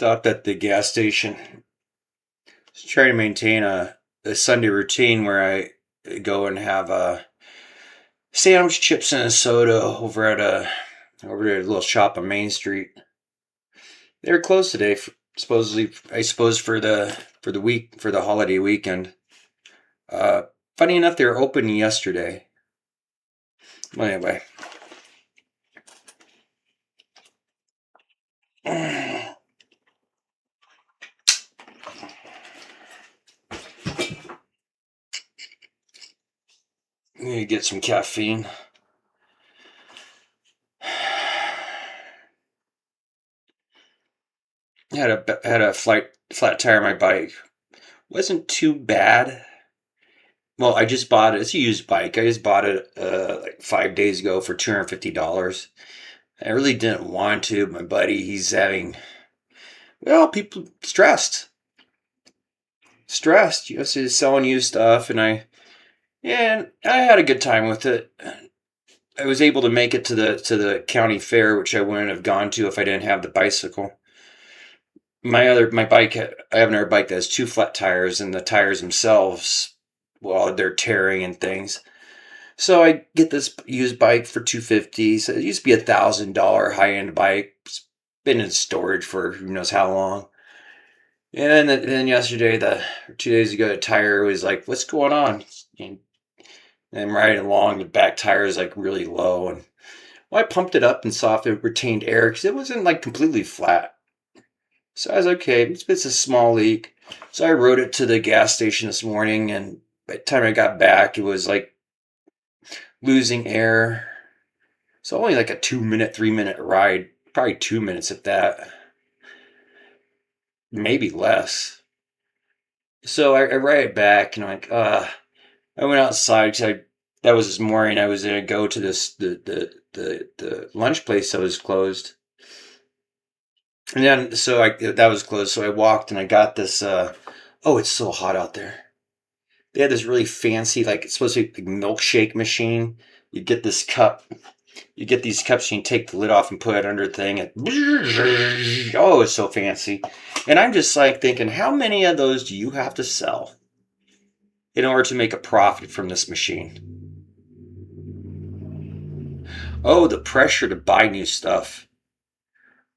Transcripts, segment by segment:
Stopped at the gas station. Just trying to maintain a Sunday routine where I go and have a sandwich, chips, and a soda over at a little shop on Main Street. They were closed today, supposedly. I suppose for the week for the holiday weekend. Uh, Funny enough, they were open yesterday. Well, anyway, let me get some caffeine. Had a flat tire on my bike. Wasn't too bad. Well, I just bought it. It's a used bike. I just bought it like 5 days ago for $250. I really didn't want to. My buddy, he's having, well, people stressed. So he's selling used stuff, and I had a good time with it. I was able to make it to the county fair, which I wouldn't have gone to if I didn't have the bicycle. My bike, I have another bike that has two flat tires, and the tires themselves, well, they're tearing and things. So I get this used bike for $250. So it used to be $1,000 high end bike. It's been in storage for who knows how long. And then yesterday, 2 days ago, the tire was like, "What's going on?" And I'm riding along, the back tire is like really low, and well, I pumped it up and saw if it retained air because it wasn't like completely flat. So I was okay. It's a small leak. So I rode it to the gas station this morning, and by the time I got back, it was like losing air. So only like a 2 minute, 3 minute ride, probably 2 minutes at that, maybe less. So I ride it back, and I'm like, I went outside because that was this morning. I was gonna go to the lunch place that was closed, and then so that was closed. So I walked and I got this. Oh, it's so hot out there. They had this really fancy, like it's supposed to be like milkshake machine. You get this cup. You get these cups and you take the lid off and put it under the thing. And oh, it's so fancy. And I'm just like thinking, how many of those do you have to sell in order to make a profit from this machine? Oh, the pressure to buy new stuff.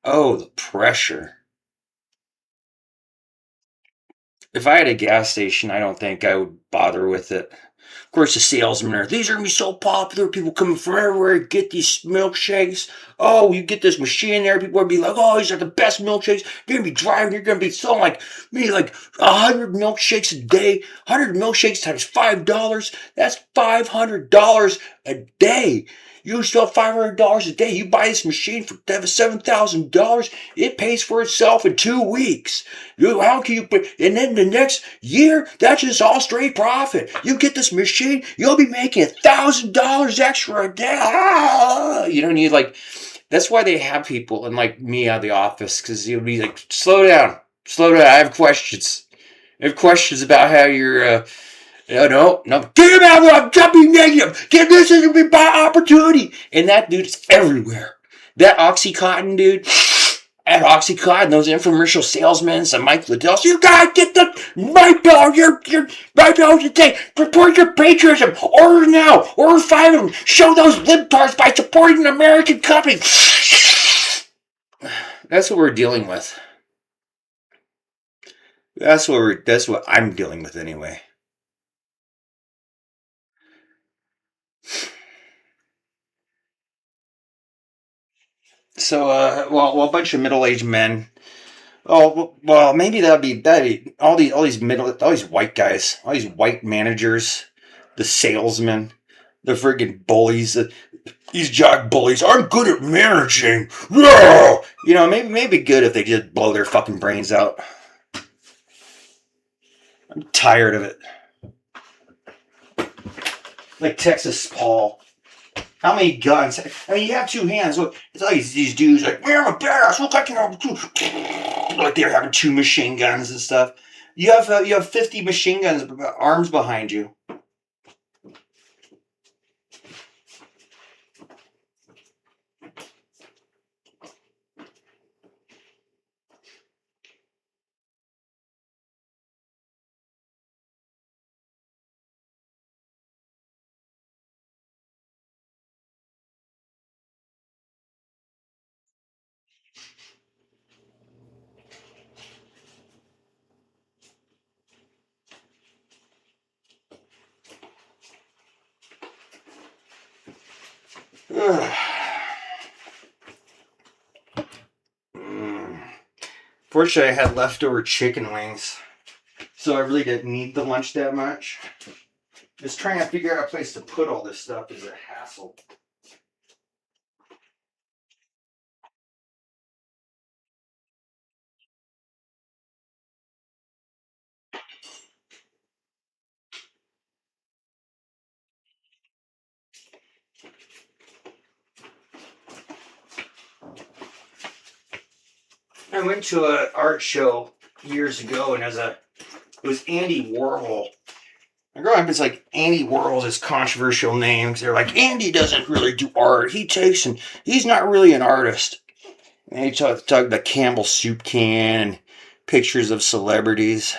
Oh, the pressure. If I had a gas station, I don't think I would bother with it. Of course, the salesmen are, these are going to be so popular. People coming from everywhere get these milkshakes. Oh, you get this machine there. People are going to be like, oh, these are the best milkshakes. You're going to be driving. You're going to be selling like, maybe like 100 milkshakes a day. 100 milkshakes times $5. That's $500 a day. You sell $500 a day. You buy this machine for $7,000. It pays for itself in 2 weeks. How can you? And then the next year, that's just all straight profit. You get this machine, you'll be making $1,000 extra a day. You don't need like. That's why they have people and like me out of the office because you'll be like, slow down, slow down. I have questions. I have questions about how you're. No. Get him out! I'm jumping negative. Get this is a buy opportunity, and that dude's everywhere. That OxyContin dude. At OxyContin, those infomercial salesmen, some Mike Liddell's, you gotta get the my bill, your my bill today. Report your patriotism. Order now. Order 5 of them. Show those libtards by supporting an American company. That's what we're dealing with. That's what I'm dealing with anyway. So, well, a bunch of middle-aged men. Oh well, maybe that'd be all these white guys, all these white managers, the salesmen, the friggin' bullies, these jock bullies. I'm good at managing. Yeah! Maybe good if they just blow their fucking brains out. I'm tired of it. Like Texas Paul. How many guns? I mean, you have two hands. Look, it's all these dudes like, man, I'm a badass. Look, I can have two. Like they're having two machine guns and stuff. You have 50 machine guns, arms behind you. Fortunately, I had leftover chicken wings, so I really didn't need the lunch that much. Just trying to figure out a place to put all this stuff is a hassle. I went to an art show years ago, and it was Andy Warhol. I grew up, it's like Andy Warhol's this controversial name because they're like, Andy doesn't really do art. He's not really an artist. And he talked about Campbell soup can and pictures of celebrities.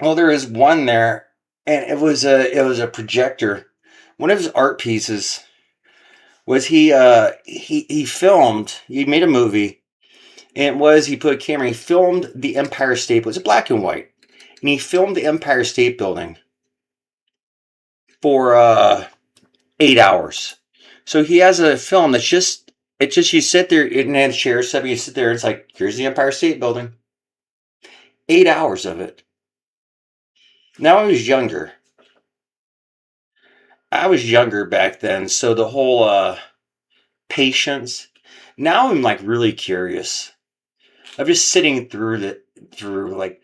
Well, there is one there, and it was a projector. One of his art pieces was he filmed. He made a movie, and he put a camera. He filmed the Empire State. It was black and white, and he filmed the Empire State Building for 8 hours. So he has a film that's just you sit there in a chair, set you sit there. And it's like, here's the Empire State Building. 8 hours of it. Now I was younger. I was younger back then, so the whole patience. Now I'm like really curious. I'm just sitting through like,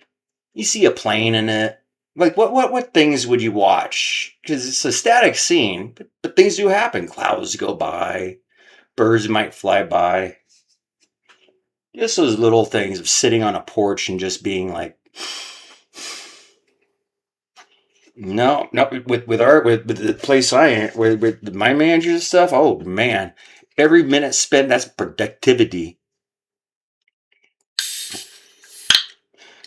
you see a plane in it. Like what things would you watch? Because it's a static scene, but things do happen. Clouds go by, birds might fly by. Just those little things of sitting on a porch and just being like, no, no. With the place I am, with my managers and stuff. Oh man, every minute spent, that's productivity.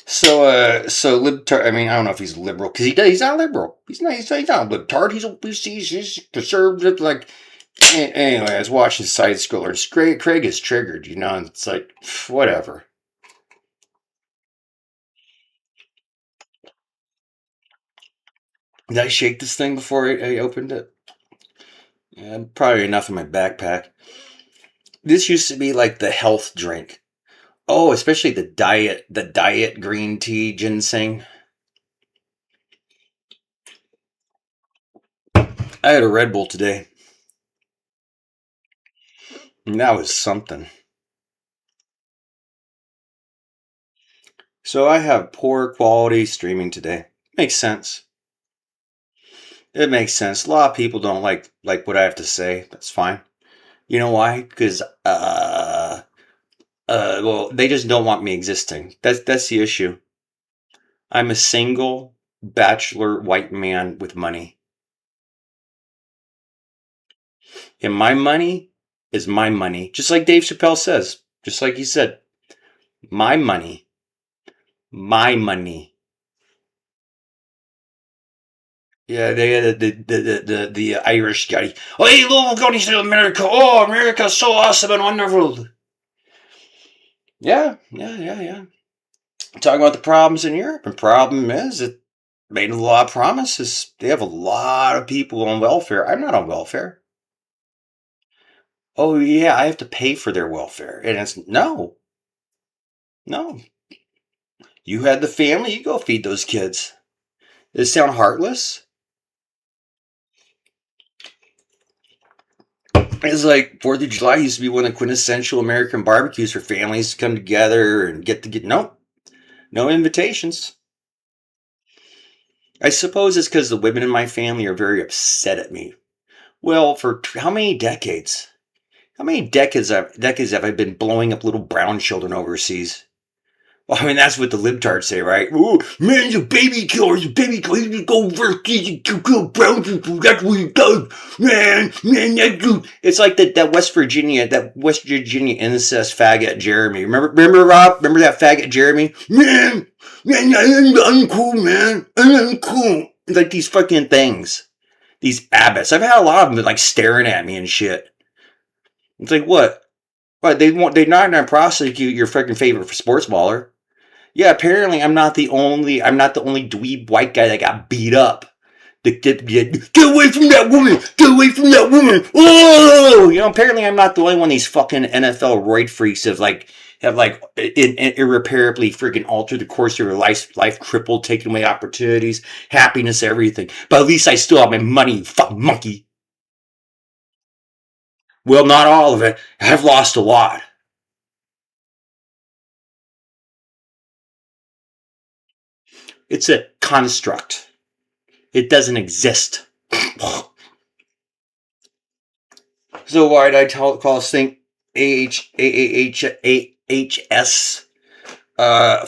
So libtard. I mean, I don't know if he's liberal because he's not liberal. He's not a libtard. He's conservative. Like, anyway, I was watching side scrollers. Craig is triggered. And it's like, whatever. Did I shake this thing before I opened it? Yeah, probably enough in my backpack. This used to be like the health drink. Oh, especially the diet green tea ginseng. I had a Red Bull today, and that was something. So I have poor quality streaming today. Makes sense. It makes sense. A lot of people don't like what I have to say. That's fine. You know why? Because well, they just don't want me existing. That's the issue. I'm a single bachelor white man with money. And my money is my money. Just like Dave Chappelle says. Just like he said. My money. My money. Yeah, they had the Irish guy. Oh, hey, love going to America. Oh, America's so awesome and wonderful. Yeah. Talking about the problems in Europe. The problem is it made a lot of promises. They have a lot of people on welfare. I'm not on welfare. Oh, yeah, I have to pay for their welfare. And it's no. You had the family, you go feed those kids. Does it sound heartless? It's like 4th of July used to be one of the quintessential American barbecues for families to come together and get. Nope. No invitations. I suppose it's because the women in my family are very upset at me. Well, for how many decades? How many decades have I been blowing up little brown children overseas? Well, I mean, that's what the libtards say, right? Oh, man, he's a baby killer. He's a baby killer. He's go overseas and kill brown people. That's what he does. Man, that dude. It's like that West Virginia incest faggot Jeremy. Remember, Rob? Remember that faggot Jeremy? Man, I'm cool, man. I'm cool. It's like these fucking things. These abbots. I've had a lot of them like staring at me and shit. It's like, what? What, they're not going to prosecute your freaking favorite sports baller. Yeah, apparently I'm not the only dweeb white guy that got beat up. Get away from that woman! Get away from that woman! Oh, apparently I'm not the only one of these fucking NFL roid freaks have irreparably freaking altered the course of your life crippled, taking away opportunities, happiness, everything. But at least I still have my money, you fucking monkey. Well, not all of it. I've lost a lot. It's a construct. It doesn't exist. So why did I call this thing AHS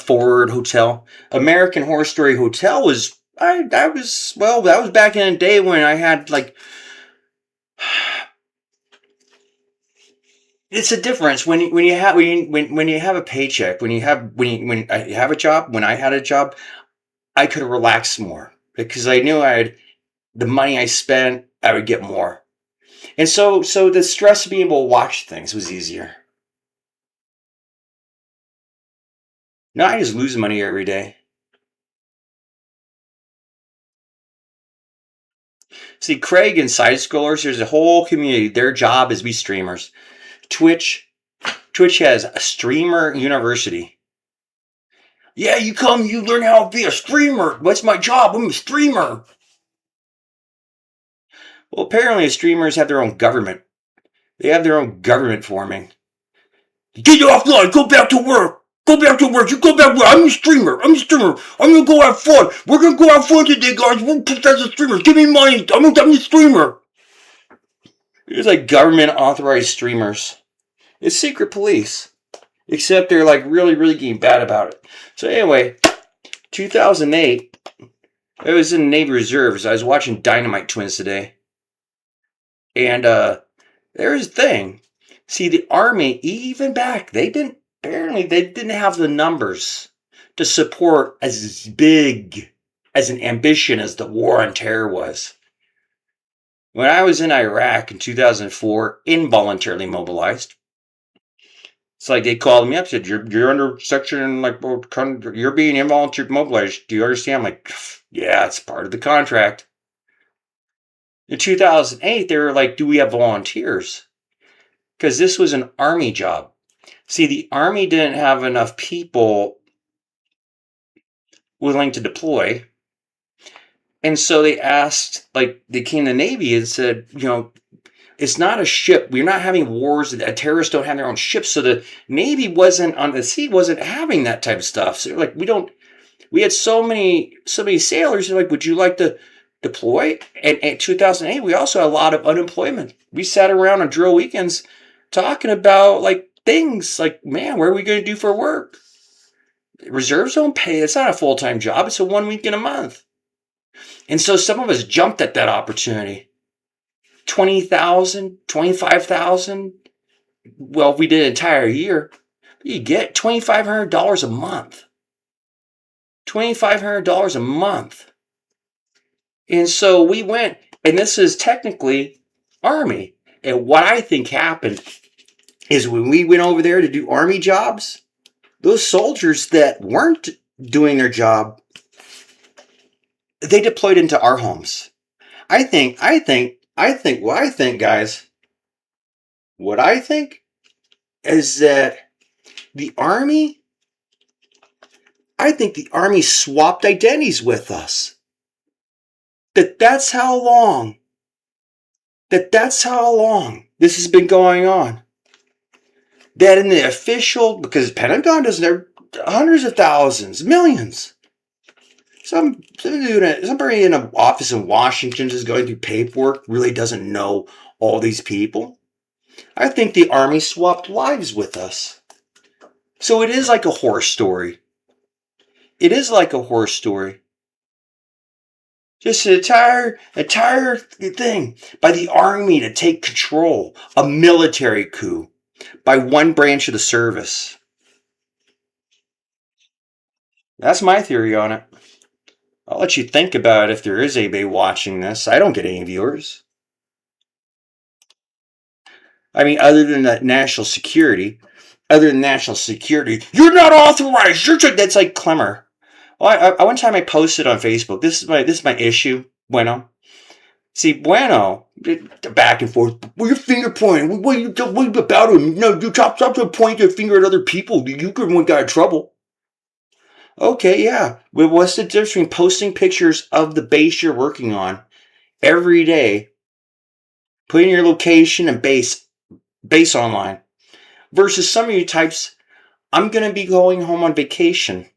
Forward Hotel? American Horror Story Hotel was that was back in the day when I had like it's a difference when you have when you have a paycheck when I have a job when I had a job I could relax more because I knew I had the money I spent I would get more. And so the stress of being able to watch things was easier. Now I just lose money every day. See, Craig and side scrollers, there's a whole community. Their job is be streamers. Twitch, Twitch has a streamer university. Yeah, you come, you learn how to be a streamer. What's my job? I'm a streamer. Well, apparently, streamers have their own government. They have their own government forming. Get you offline. Go back to work. Go back to work. You go back to work. I'm a streamer. I'm a streamer. I'm gonna go have fun. We're gonna go have fun today, guys. We're professional streamers. Give me money. I'm a streamer. It's like government authorized streamers. It's secret police. Except they're like really, really getting bad about it. So anyway, 2008, I was in the Navy Reserves. I was watching Dynamite Twins today. And there's a thing. See, the Army, even back, they didn't have the numbers to support as big as an ambition as the war on terror was. When I was in Iraq in 2004, involuntarily mobilized, it's like they called me up, said, you're under section, like, you're being involuntarily mobilized. Do you understand? I'm like, yeah, it's part of the contract. In 2008, they were like, do we have volunteers? Because this was an Army job. See, the Army didn't have enough people willing to deploy. And so they asked, like, they came to the Navy and said, it's not a ship. We're not having wars. Terrorists don't have their own ships. So the Navy wasn't on the sea, wasn't having that type of stuff. So like, we had so many sailors. They're like, would you like to deploy? And in 2008, we also had a lot of unemployment. We sat around on drill weekends talking about like things like, man, what are we going to do for work? Reserves don't pay. It's not a full-time job. It's a 1 week in a month. And so some of us jumped at that opportunity. 20,000, 25,000. Well, if we did an entire year, you get $2,500 a month. $2,500 a month. And so we went, and this is technically Army. And what I think happened is when we went over there to do Army jobs, those soldiers that weren't doing their job, they deployed into our homes. Guys, what I think is that I think the Army swapped identities with us. That's how long this has been going on. That in the official, because Pentagon doesn't have hundreds of thousands, millions. Somebody in an office in Washington just going through paperwork really doesn't know all these people. I think the Army swapped lives with us. So it is like a horror story. It is like a horror story. Just an entire thing by the Army to take control, a military coup by one branch of the service. That's my theory on it. I'll let you think about it if there is anybody watching this. I don't get any viewers. I mean, other than that national security, other than national security. You're not authorized. That's like Clemmer. Well, one time I posted on Facebook. This is my issue. Bueno, see, Bueno, back and forth. Well, you're finger pointing. What about him? No, you stop to point your finger at other people. You could one got in trouble. Okay, yeah. But what's the difference between posting pictures of the base you're working on every day, putting your location and base online, versus some of you types? I'm gonna be going home on vacation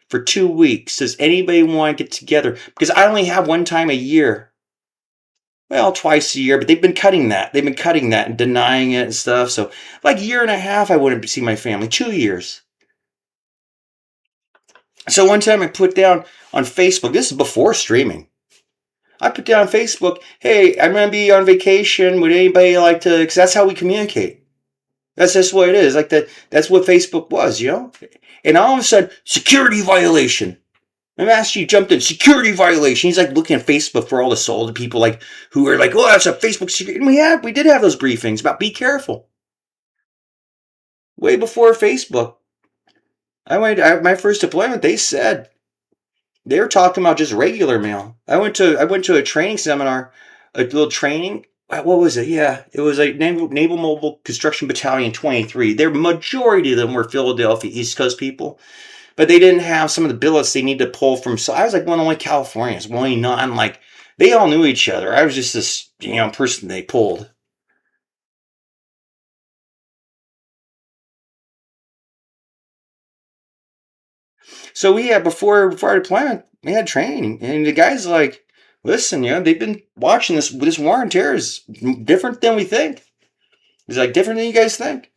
for 2 weeks. Does anybody want to get together? Because I only have one time a year. Well, twice a year, but they've been cutting that. They've been cutting that and denying it and stuff. So, like a year and a half, I wouldn't see my family. 2 years. So one time I put down on Facebook. This is before streaming. I put down on Facebook, "Hey, I'm gonna be on vacation. Would anybody like to?" Because that's how we communicate. That's just what it is. Like that. That's what Facebook was. And all of a sudden, security violation. And Master jumped in, security violation. He's like looking at Facebook for all the solid people like who are like, "Oh, that's a Facebook security." And we did have those briefings about be careful. Way before Facebook. My first deployment, they said they were talking about just regular mail. I went to a training seminar, a little training. What was it? Yeah, it was like Naval Mobile Construction Battalion 23. Their majority of them were Philadelphia East Coast people. But they didn't have some of the billets they need to pull from. So I was like one of only Californians, only non like they all knew each other. I was just this person they pulled. So we had before our deployment, we had training, and the guys like, listen, they've been watching this war on terror is different than we think. It's like different than you guys think.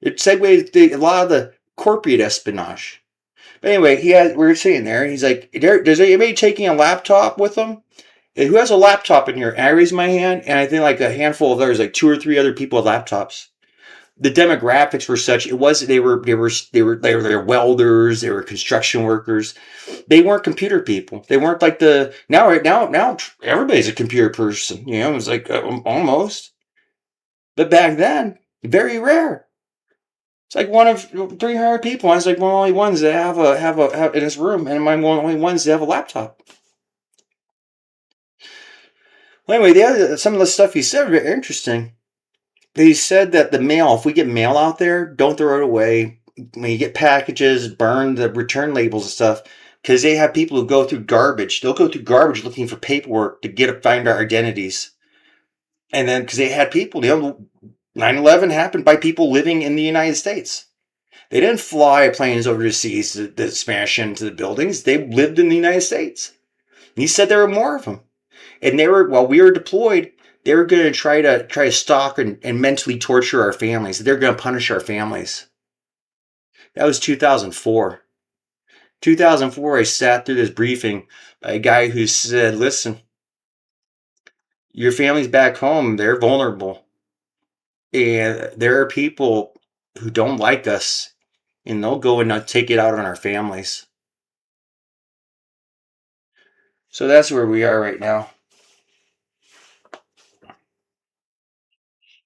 It segues a lot of the corporate espionage. But anyway, we were sitting there, and he's like, "Does anybody taking a laptop with them? Who has a laptop in here?" And I raised my hand, and I think like a handful of others, like two or three other people had laptops. The demographics were such. It was they were welders, they were construction workers. They weren't computer people. They weren't like the now everybody's a computer person. It was like almost. But back then, very rare. It's like one of 300 people. I was like one of the only ones that have in this room, and I'm one of the only ones that have a laptop. Well, anyway, some of the stuff he said was very interesting. He said that the mail, if we get mail out there, don't throw it away. When you get packages, burn the return labels and stuff, because they have people who go through garbage. They'll go through garbage looking for paperwork to find our identities. And then, because they had people, 9/11 happened by people living in the United States. They didn't fly planes overseas to smash into the buildings. They lived in the United States. He said there were more of them. And while we were deployed, they were going to try to stalk and mentally torture our families. They're going to punish our families. That was 2004. 2004, I sat through this briefing by a guy who said, "Listen, your family's back home. They're vulnerable. And there are people who don't like us, and they'll go and take it out on our families." So that's where we are right now.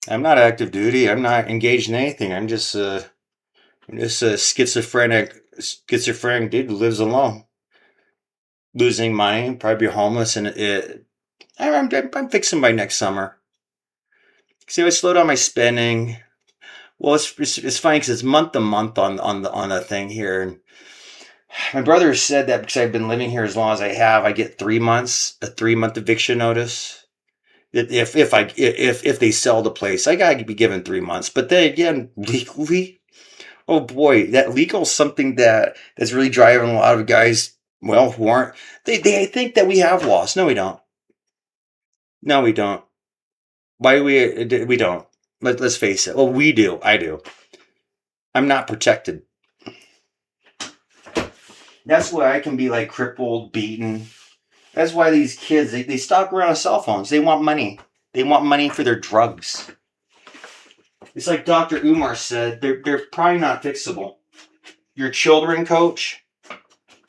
I'm not active duty. I'm not engaged in anything. I'm just a schizophrenic dude who lives alone, losing money, probably homeless, and I'm fixing by next summer. See, I slow down my spending. Well, it's funny because it's month to month on the thing here, and my brother said that because I've been living here as long as I have, I get 3 months, a 3 month eviction notice. If they sell the place, I gotta be given 3 months. But then again, legally, oh boy, that legal is something that's really driving a lot of guys. Well, who aren't they think that we have laws? No, we don't. No, we don't. Why we don't? Let's face it. Well, we do. I do. I'm not protected. That's why I can be like crippled, beaten. That's why these kids they stalk around with cell phones. They want money. They want money for their drugs. It's like Dr. Umar said. They're probably not fixable. Your children, Coach.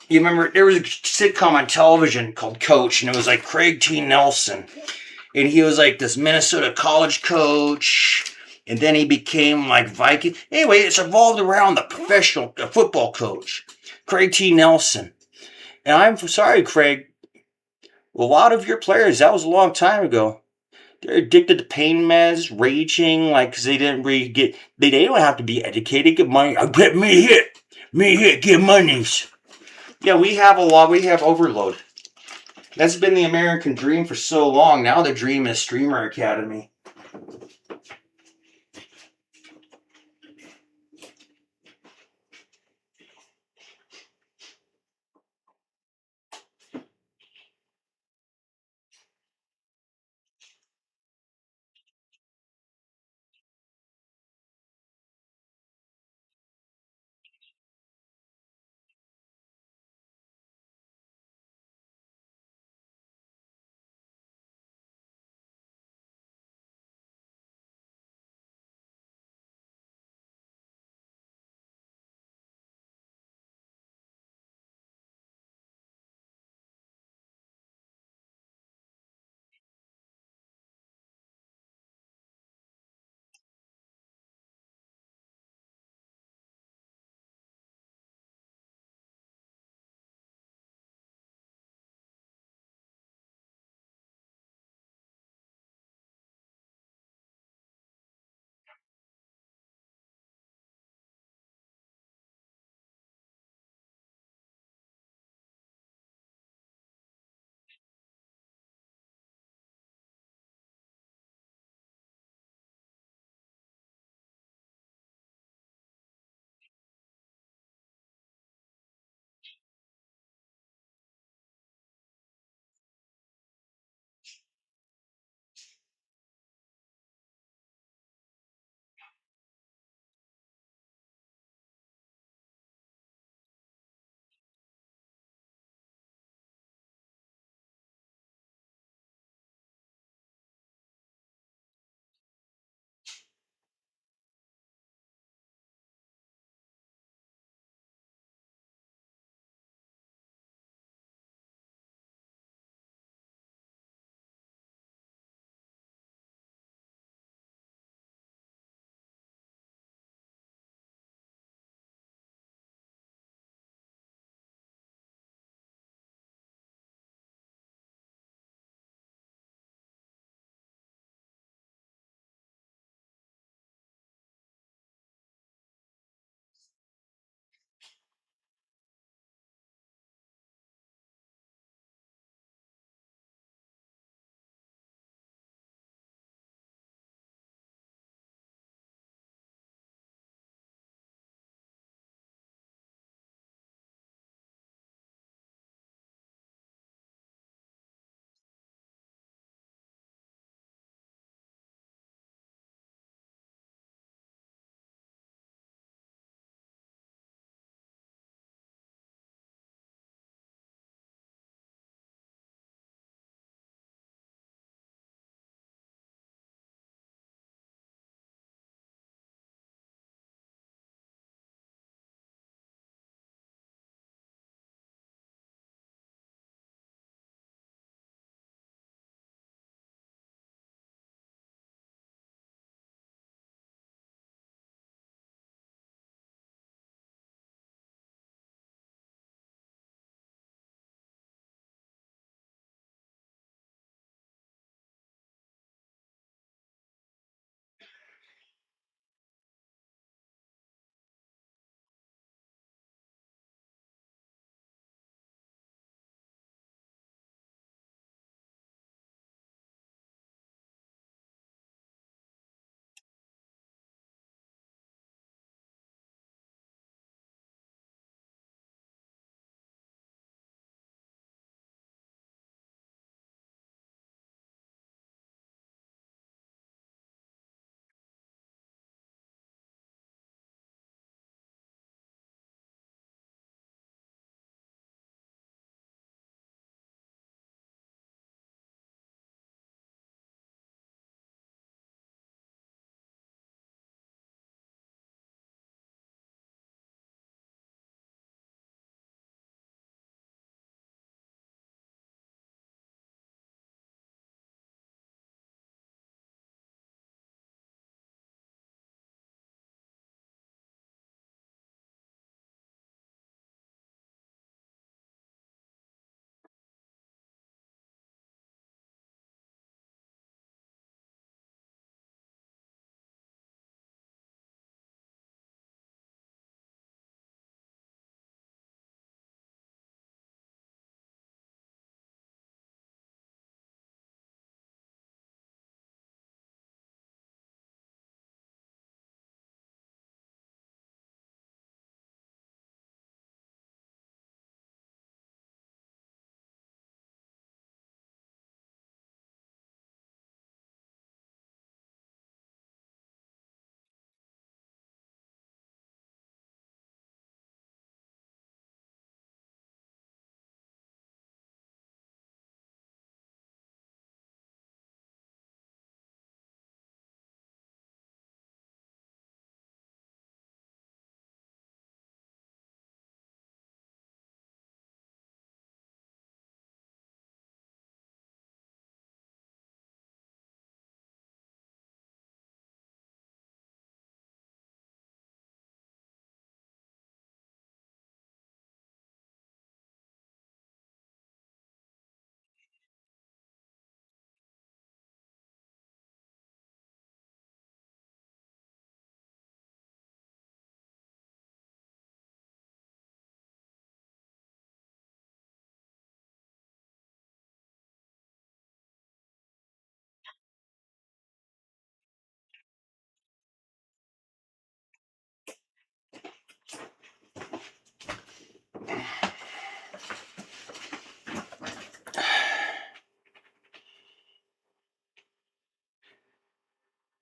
You remember there was a sitcom on television called Coach, and it was like Craig T. Nelson, and he was like this Minnesota college coach, and then he became like Viking. Anyway, it's evolved around the professional football coach, Craig T. Nelson. And I'm sorry, Craig, a lot of your players, that was a long time ago. They're addicted to pain meds, raging, like, because they didn't really get, they don't have to be educated, get money. Get me hit, get monies. Yeah, we have a lot, we have overload. That's been the American dream for so long. Now the dream is Streamer Academy.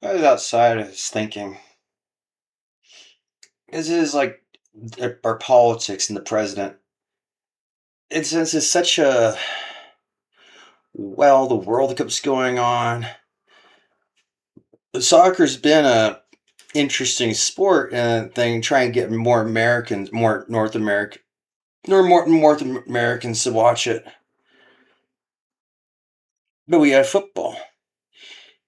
I was outside. I was thinking, this is like our politics and the president. It's such a well, the World Cup's going on. Soccer's been a interesting sport and thing. Try and get more Americans, more North American, more North Americans to watch it. But we had football,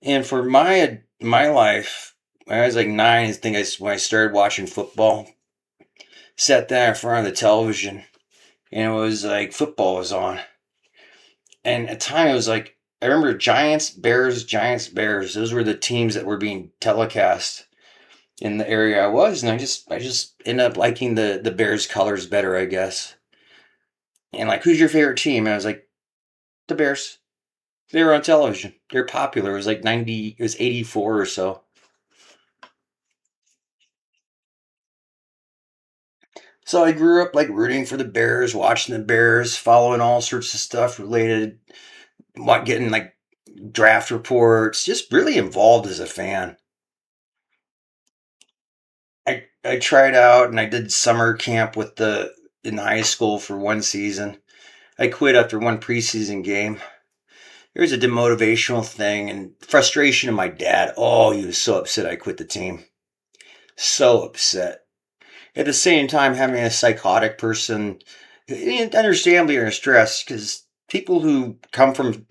and for my life, when I was like nine, I think when I started watching football. Sat there in front of the television, and it was like football was on, and at the time it was like I remember Giants, Bears, Giants, Bears. Those were the teams that were being telecast in the area I was, and I just ended up liking the Bears colors better, I guess. And like, who's your favorite team? And I was like, the Bears. They were on television. They're popular. It was like 90. It was 84 or so. So I grew up like rooting for the Bears, watching the Bears, following all sorts of stuff related, getting like draft reports, just really involved as a fan. I tried out and I did summer camp with the in high school for one season. I quit after one preseason game. It was a demotivational thing and frustration of my dad. Oh, he was so upset I quit the team. So upset. At the same time, having a psychotic person, understandably, are stressed because people who come from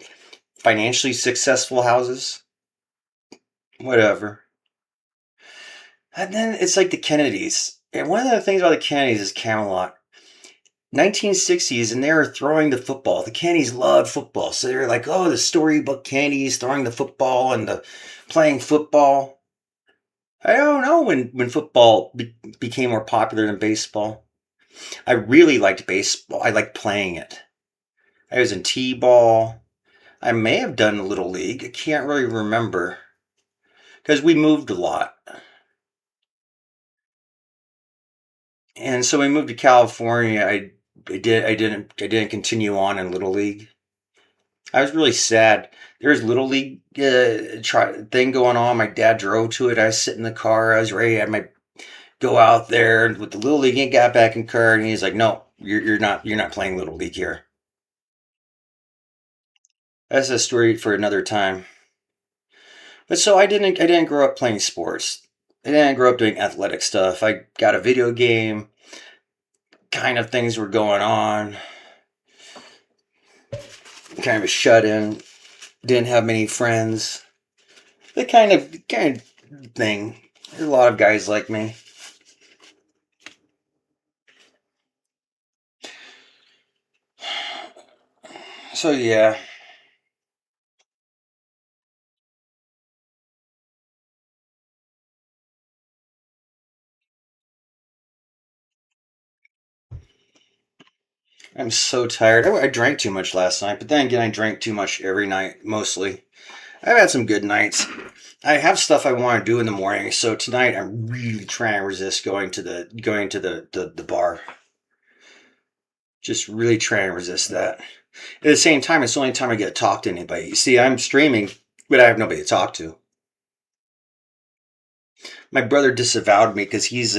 financially successful houses, whatever. And then it's like the Kennedys. And one of the things about the Kennedys is Camelot. 1960s, and they were throwing the football. The Kennedys loved football. So they were like, oh, the storybook Kennedys throwing the football and the playing football. I don't know when football became more popular than baseball. I really liked baseball. I liked playing it. I was in T-ball. I may have done a little league. I can't really remember because we moved a lot. And so we moved to California. I didn't continue on in little league. I was really sad. There was little league thing going on. My dad drove to it. I was sitting in the car. I was ready. I might go out there and with the little league. He got back in the car and he's like, "No, you're not playing little league here." That's a story for another time. But so I didn't grow up playing sports. I didn't grow up doing athletic stuff. I got a video game. Kind of things were going on. Kind of a shut in. Didn't have many friends. The kind of thing. There's a lot of guys like me. So yeah, I'm so tired. I drank too much last night, but then again, I drank too much every night, mostly. I've had some good nights. I have stuff I want to do in the morning, so tonight I'm really trying to resist going to the bar. Just really trying to resist that. At the same time, it's the only time I get to talk to anybody. See, I'm streaming, but I have nobody to talk to. My brother disavowed me because he's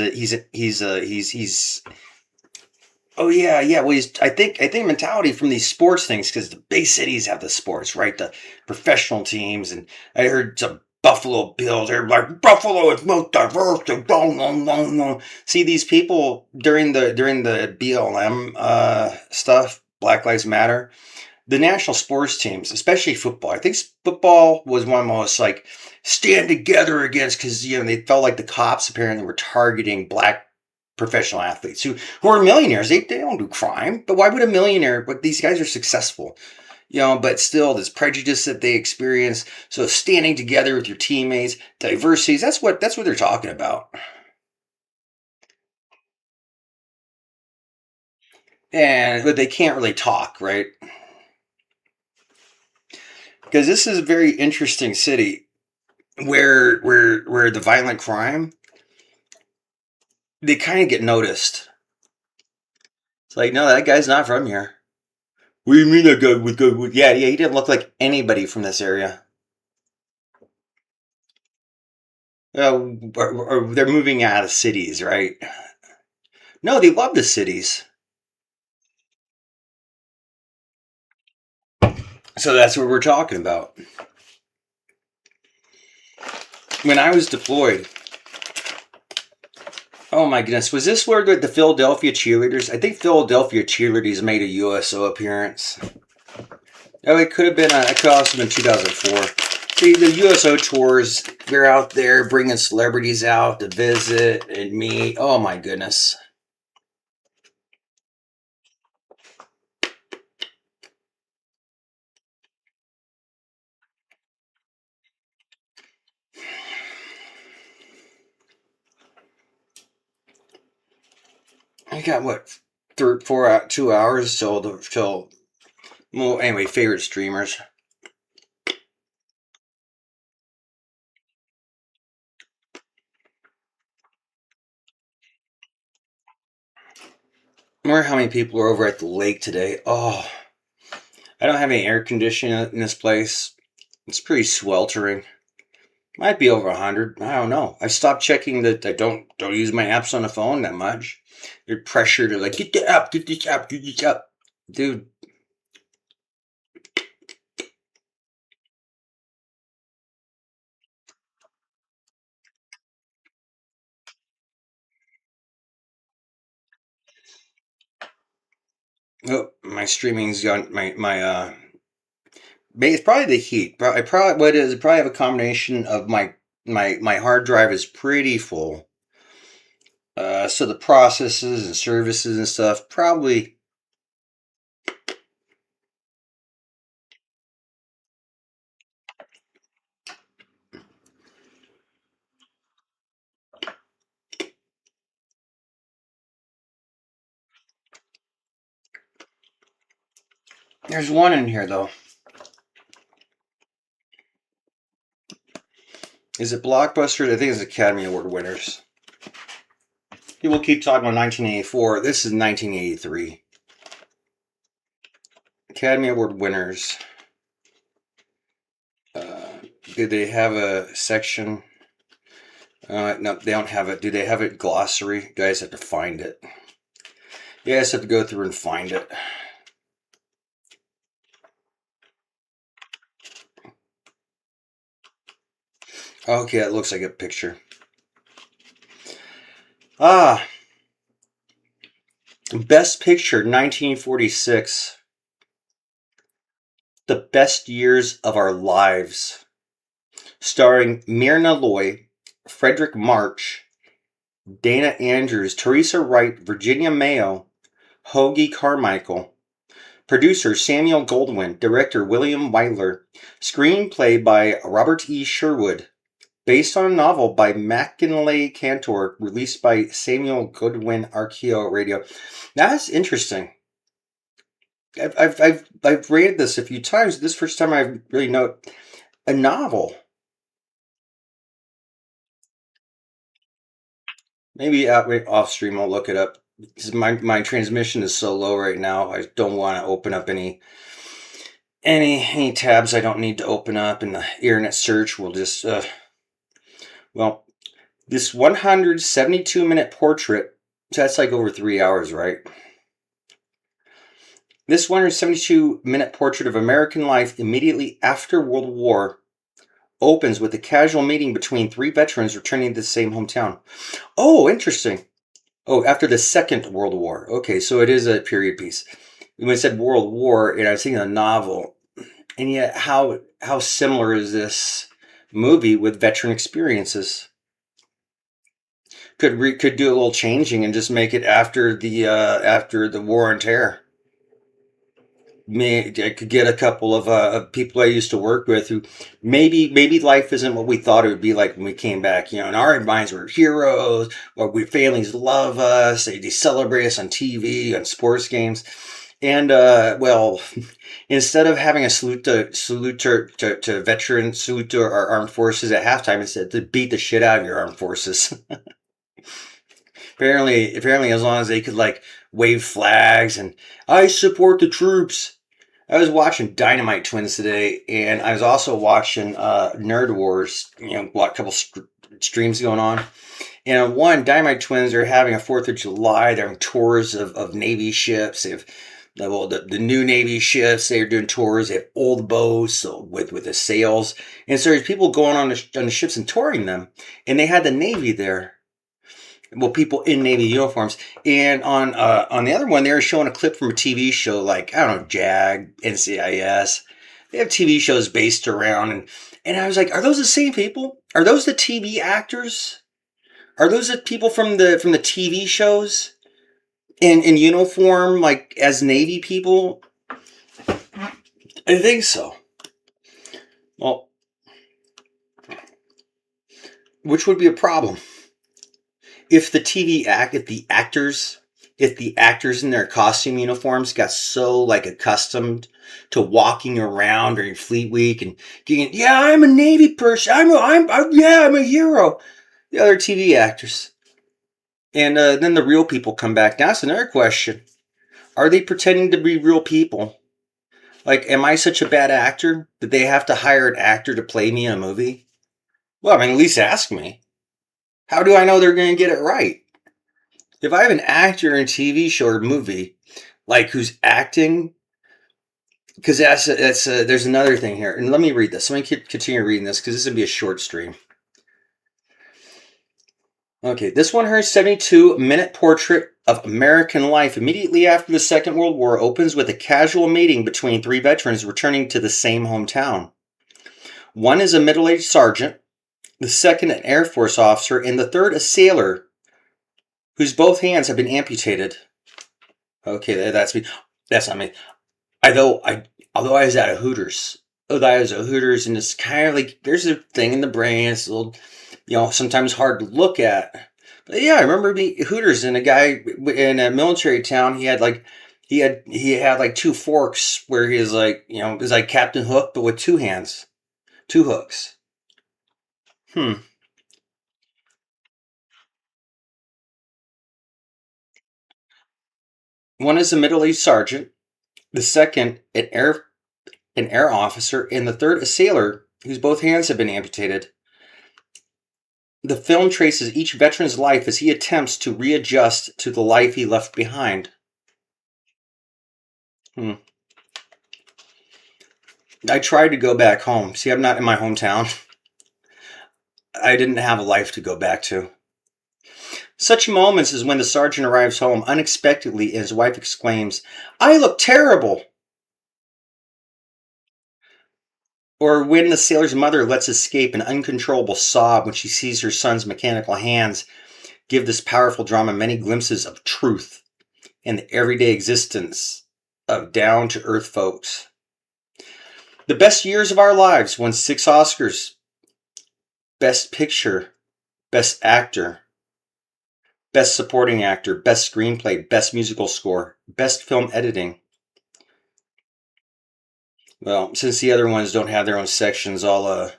oh yeah, yeah. Well, I think mentality from these sports things because the big cities have the sports, right? The professional teams, and I heard some Buffalo Bills. They're like Buffalo is most diverse. And no, no, no, no. See these people during the BLM stuff, Black Lives Matter. The national sports teams, especially football. I think football was one of the most like stand together against because they felt like the cops apparently were targeting black professional athletes who are millionaires. They don't do crime, but why would a millionaire? But these guys are successful, But still, this prejudice that they experience. So standing together with your teammates, diversities. That's what they're talking about. And but they can't really talk, right? Because this is a very interesting city where the violent crime they kind of get noticed. It's like, no, that guy's not from here. What do you mean that guy would go? Yeah, yeah, he didn't look like anybody from this area. or they're moving out of cities, right? No, they love the cities. So that's what we're talking about. When I was deployed, oh my goodness, was this where the Philadelphia cheerleaders? I think Philadelphia cheerleaders made a USO appearance. Oh, it could have been. It could also been 2004. The USO tours. They're out there bringing celebrities out to visit and meet. Oh my goodness. I got what, 2 hours till. Well, anyway, favorite streamers. Remember how many people are over at the lake today? Oh, I don't have any air conditioning in this place. It's pretty sweltering. Might be over 100. I don't know. I stopped checking that. I don't use my apps on the phone that much. You're pressured to like get the app, get this app, get this app, dude. Oh, my streaming's gone. It's probably the heat. I probably what it is. I probably have a combination of my hard drive is pretty full. So the processes and services and stuff probably. There's one in here though. Is it Blockbuster? I think it's Academy Award winners. People keep talking about 1984. This is 1983. Academy Award winners. Did they have a section? No, they don't have it. Do they have it glossary? You guys have to find it. You guys have to go through and find it. Okay, it looks like a picture. Ah, Best Picture, 1946. The Best Years of Our Lives. Starring Myrna Loy, Frederick March, Dana Andrews, Teresa Wright, Virginia Mayo, Hoagie Carmichael. Producer Samuel Goldwyn. Director William Wyler. Screenplay by Robert E. Sherwood. Based on a novel by Mackinlay Cantor. Released by Samuel Goldwyn Archeo Radio. That's interesting. I've read this a few times. This first time I really know a novel. Maybe off stream I'll look it up. My transmission is so low right now. I don't want to open up any tabs I don't need to open up, and the internet search will just well, this 172-minute portrait. So that's like over 3 hours, right? This 172-minute portrait of American life immediately after World War opens with a casual meeting between three veterans returning to the same hometown. Oh, interesting. Oh, after the Second World War. Okay, so it is a period piece. When I said World War, and I was thinking a novel, and yet how similar is this movie with veteran experiences? Could do a little changing and just make it after the war on terror. I could get a couple of people I used to work with who maybe life isn't what we thought it would be like when we came back. You know, in our minds we're heroes, or we families love us, they celebrate us on TV, on sports games, and well, instead of having a salute to veterans, salute to our armed forces at halftime, instead to beat the shit out of your armed forces. Apparently, as long as they could like wave flags and I support the troops. I was watching Dynamite Twins today, and I was also watching Nerd Wars. You know, a couple streams going on. And one, Dynamite Twins are having a 4th of July. They're having tours of Navy ships. They have the new Navy ships. They're doing tours. They have old boats, so with the sails. And so there's people going on the ships and touring them. And they had the Navy there. Well, people in Navy uniforms. And on the other one, they were showing a clip from a TV show like, I don't know, JAG, NCIS. They have TV shows based around. And I was like, are those the same people? Are those the TV actors? Are those the people from the TV shows in uniform, like as Navy people? I think so. Well, which would be a problem if the actors in their costume uniforms got so like accustomed to walking around during Fleet Week and getting, yeah, I'm a Navy person. I'm a hero. The other TV actors. And then the real people come back. Now, that's another question. Are they pretending to be real people? Like, am I such a bad actor that they have to hire an actor to play me in a movie? Well, I mean, at least ask me. How do I know they're going to get it right? If I have an actor in a TV show or movie, like who's acting, because there's another thing here. And let me read this. Let me continue reading this because this is going to be a short stream. Okay, this 172-minute portrait of American life immediately after the Second World War opens with a casual meeting between 3 veterans returning to the same hometown. One is a middle-aged sergeant, the second an Air Force officer, and the third a sailor whose both hands have been amputated. Okay, that's me. That's not me. Although I was at a Hooters. And it's kind of like there's a thing in the brain. It's a little, sometimes hard to look at. But yeah, I remember being Hooters and a guy in a military town. He had like 2 forks where he was like, it was like Captain Hook, but with 2 hands, 2 hooks. One is a middle-aged sergeant, the second an air officer, and the third a sailor whose both hands have been amputated. The film traces each veteran's life as he attempts to readjust to the life he left behind. I tried to go back home. See, I'm not in my hometown. I didn't have a life to go back to. Such moments as when the sergeant arrives home unexpectedly and his wife exclaims, "I look terrible!" Or when the sailor's mother lets escape an uncontrollable sob when she sees her son's mechanical hands give this powerful drama many glimpses of truth and the everyday existence of down-to-earth folks. The Best Years of Our Lives won 6 Oscars. Best Picture, Best Actor, Best Supporting Actor, Best Screenplay, Best Musical Score, Best Film Editing. Well, since the other ones don't have their own sections, I'll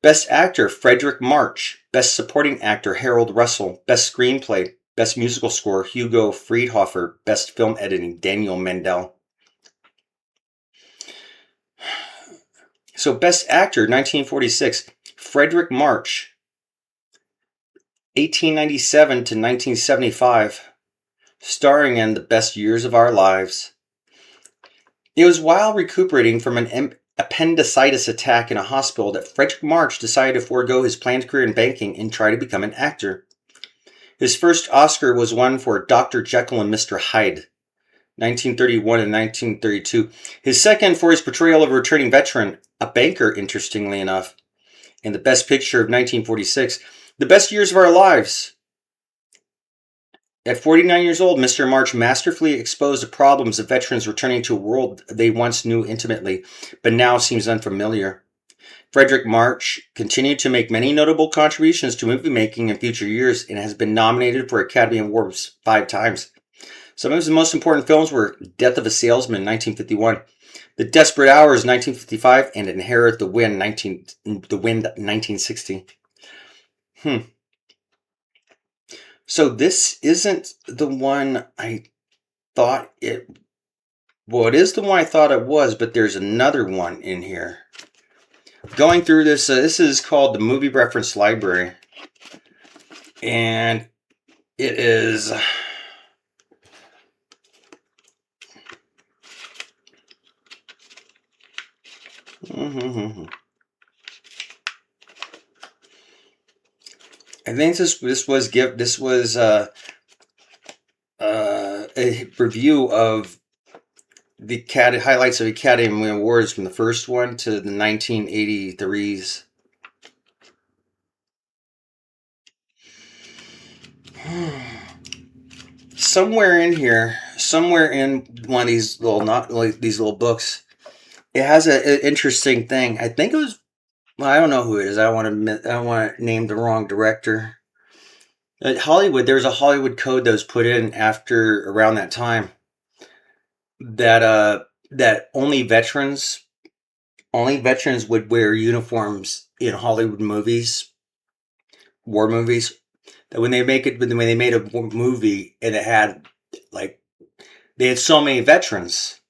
Best Actor, Frederick March. Best Supporting Actor, Harold Russell. Best Screenplay, Best Musical Score, Hugo Friedhofer. Best Film Editing, Daniel Mendel. So Best Actor, 1946, Frederick March. 1897 to 1975, starring in The Best Years of Our Lives. It was while recuperating from an appendicitis attack in a hospital that Frederick March decided to forego his planned career in banking and try to become an actor. His first Oscar was won for Dr. Jekyll and Mr. Hyde, 1931 and 1932. His second for his portrayal of a returning veteran, a banker, interestingly enough. And the Best Picture of 1946, The Best Years of Our Lives. At 49 years old, Mr. March masterfully exposed the problems of veterans returning to a world they once knew intimately, but now seems unfamiliar. Frederick March continued to make many notable contributions to movie making in future years and has been nominated for Academy Awards 5 times. Some of his most important films were Death of a Salesman, 1951, The Desperate Hours, 1955, and Inherit the Wind, 1960. So this isn't the one I thought it... Well, it is the one I thought it was, but there's another one in here. Going through this, this is called the Movie Reference Library, and it is. I think this was a review of the highlights of Academy Awards from the first one to the 1983s. Somewhere in here, somewhere in one of these little not like these little books, it has an interesting thing. I think it was. Well, I don't know who it is. I don't want to name the wrong director. Hollywood. There was a Hollywood code that was put in after around that time that only veterans would wear uniforms in Hollywood movies, war movies. That when they made a movie and it had like they had so many veterans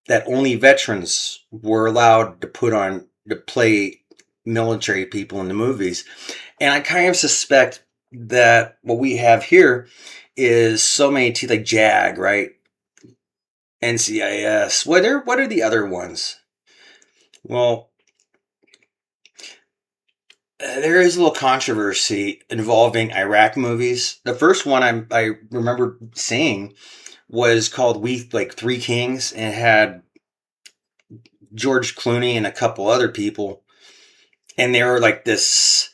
that only veterans were allowed to play military people in the movies. And I kind of suspect that what we have here is so many like JAG, right? NCIS. What are the other ones? Well, there is a little controversy involving Iraq movies. The first one I remember seeing was called We like Three Kings, and it had George Clooney and a couple other people, and they were like this.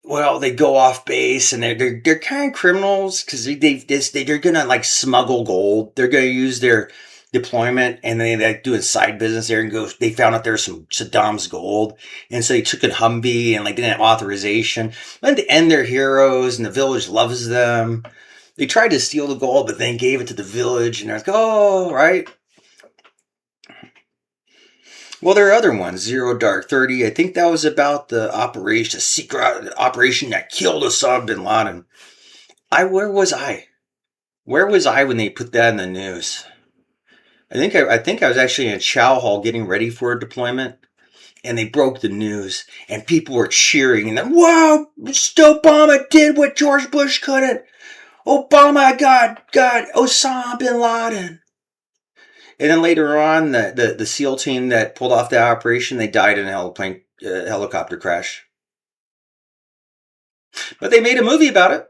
Well, they go off base, and they're kind of criminals because they're gonna like smuggle gold. They're gonna use their deployment, and they're doing side business there, and go. They found out there's some Saddam's gold, and so they took a Humvee and like didn't have authorization. But at the end, they're heroes, and the village loves them. They tried to steal the gold, but then gave it to the village, and they're like, "Oh, right." Well, there are other ones. Zero Dark 30. I think that was about the secret operation that killed Osama bin Laden. Where was I? Where was I when they put that in the news? I think I was actually in a chow hall getting ready for a deployment, and they broke the news, and people were cheering, and then, "Wow, Obama did what George Bush couldn't. Obama got Osama bin Laden." And then later on, the SEAL team that pulled off the operation, they died in a helicopter crash. But they made a movie about it.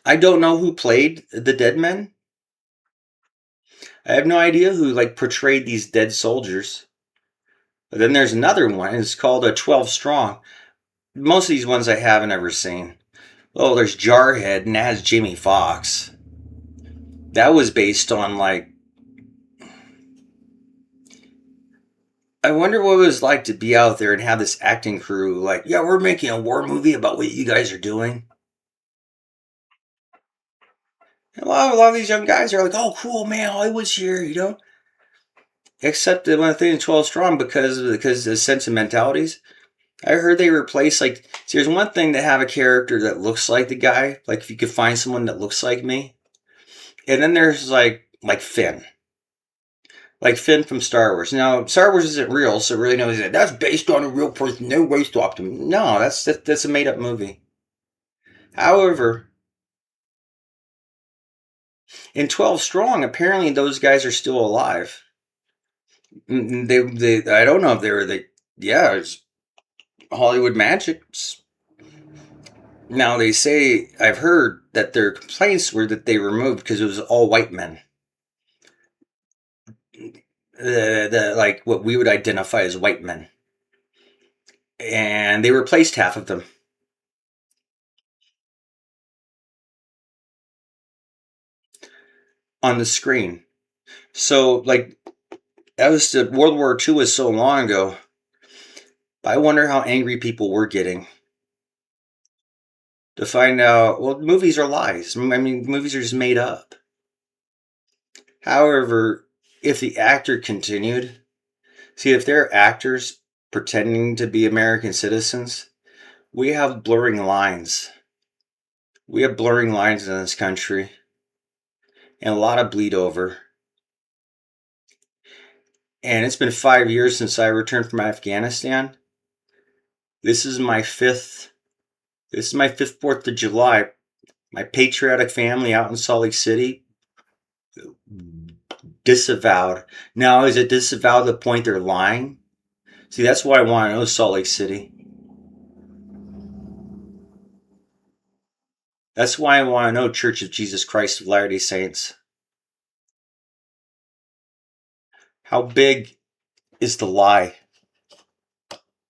I don't know who played the dead men. I have no idea who like portrayed these dead soldiers. But then there's another one. It's called a 12 Strong. Most of these ones I haven't ever seen. Oh, there's Jarhead, and that has Jamie Foxx. That was based on like. I wonder what it was like to be out there and have this acting crew like, yeah, we're making a war movie about what you guys are doing. A lot of these young guys are like, oh, cool, man, Hollywood's here, you know? Except that when I think 12 Strong, because of the sentimentalities, I heard they replaced, like, see, there's one thing to have a character that looks like the guy, like if you could find someone that looks like me. And then there's like Finn. Like Finn from Star Wars. Now, Star Wars isn't real, so really nobody said, that's based on a real person, no way to him. No, that's a made up movie. However, in 12 Strong, apparently those guys are still alive. I don't know if yeah, it's Hollywood magic. Now they say I've heard that their complaints were that they removed because it was all white men. The like what we would identify as white men, and they replaced half of them on the screen. So like that was the World War II was so long ago. I wonder how angry people were getting to find out. Well, movies are lies. I mean, movies are just made up. However, if the actor continued, see, if they're actors pretending to be American citizens, we have blurring lines. We have blurring lines in this country and a lot of bleed over. And it's been 5 years since I returned from Afghanistan. This is my fifth. This is my fifth 4th of July. My patriotic family out in Salt Lake City disavowed. Now, is it disavowed to the point they're lying? See, that's why I want to know, Salt Lake City. That's why I want to know, Church of Jesus Christ of Latter-day Saints. How big is the lie?